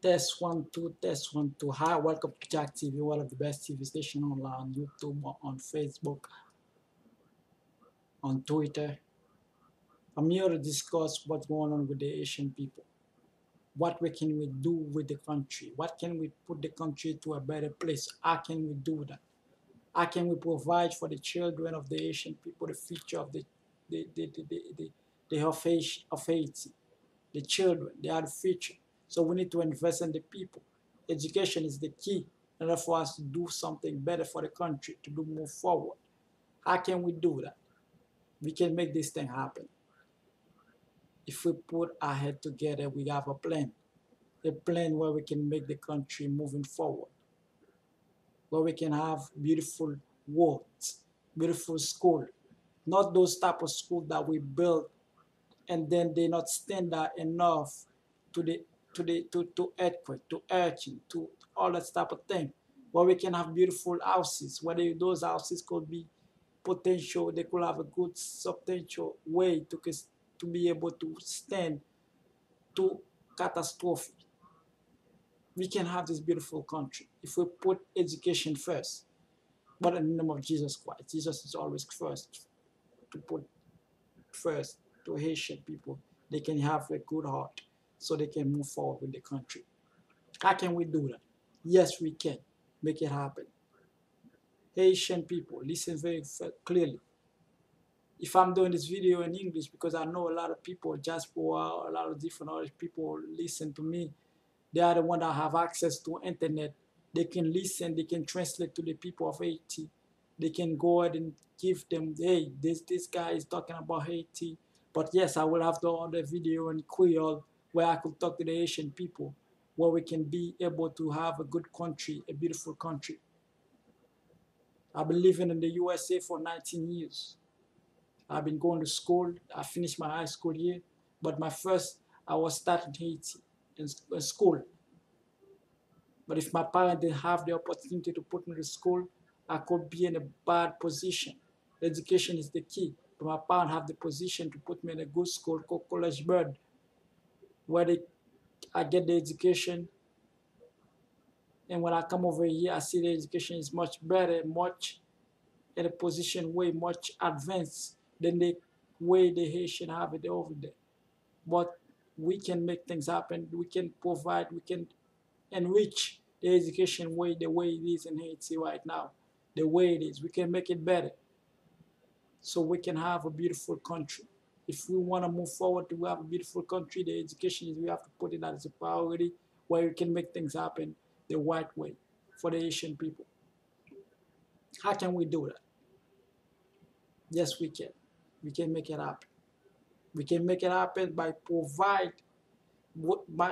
Test one, two, test one, two. Hi, welcome to Jack TV, one of the best TV station online on YouTube, on Facebook, on Twitter. I'm here to discuss what's going on with the Asian people. What can we do with the country? What can we put the country to a better place? How can we do that? How can we provide for the children of the Asian people the future of of Haiti? The children, they are the future. So we need to invest in the people. Education is the key in order for us to do something better for the country, to do move forward. How can we do that? We can make this thing happen. If we put our head together, we have a plan where we can make the country moving forward, where we can have beautiful roads, beautiful school, not those type of school that we build and then they not standard enough to the to earthquake, to urchin, to all that type of thing. Where we can have beautiful houses, whether those houses could be potential, they could have a good substantial way to be able to stand to catastrophe. We can have this beautiful country if we put education first. But in the name of Jesus Christ, Jesus is always first to put first to Haitian people. They can have a good heart so they can move forward with the country. How can we do that? Yes, we can make it happen. Haitian people, listen very clearly. If I'm doing this video in English, because I know a lot of people, just for a lot of different other people listen to me, they are the ones that have access to internet. They can listen, they can translate to the people of Haiti. They can go ahead and give them, hey, this guy is talking about Haiti. But yes, I will have the other video in Creole where I could talk to the Haitian people, where we can be able to have a good country, a beautiful country. I've been living in the USA for 19 years. I've been going to school. I finished my high school year, but I was starting Haiti in school. But if my parents didn't have the opportunity to put me to school, I could be in a bad position. Education is the key. But my parents have the position to put me in a good school called College Bird, where I get the education. And when I come over here, I see the education is much better, much in a position way much advanced than the way the Haitian have it over there. But we can make things happen. We can provide, we can enrich the education way the way it is in Haiti right now, the way it is. We can make it better so we can have a beautiful country. If we want to move forward to have a beautiful country, the education is we have to put it as a priority where we can make things happen the right way for the Asian people. How can we do that? Yes, we can. We can make it happen. We can make it happen by provide.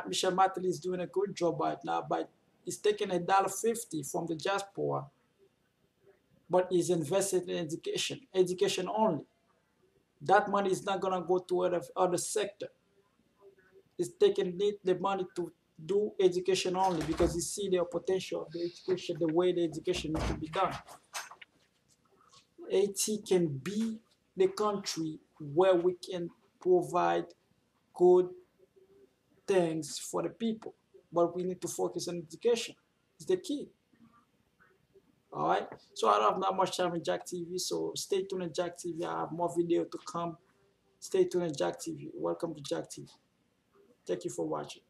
Michel Martelly is doing a good job right now by he's taking $1.50 from the diaspora, but he's invested in education only. That money is not gonna go to other sector. He's taking the money to do education only because he see the potential of the education, the way the education needs to be done. Haiti can be the country where we can provide good things for the people, but we need to focus on education. It's the key. All right. So I don't have that much time in Jack TV, so stay tuned in Jack TV. I have more video to come. Stay tuned in Jack TV. Welcome to Jack TV. Thank you for watching.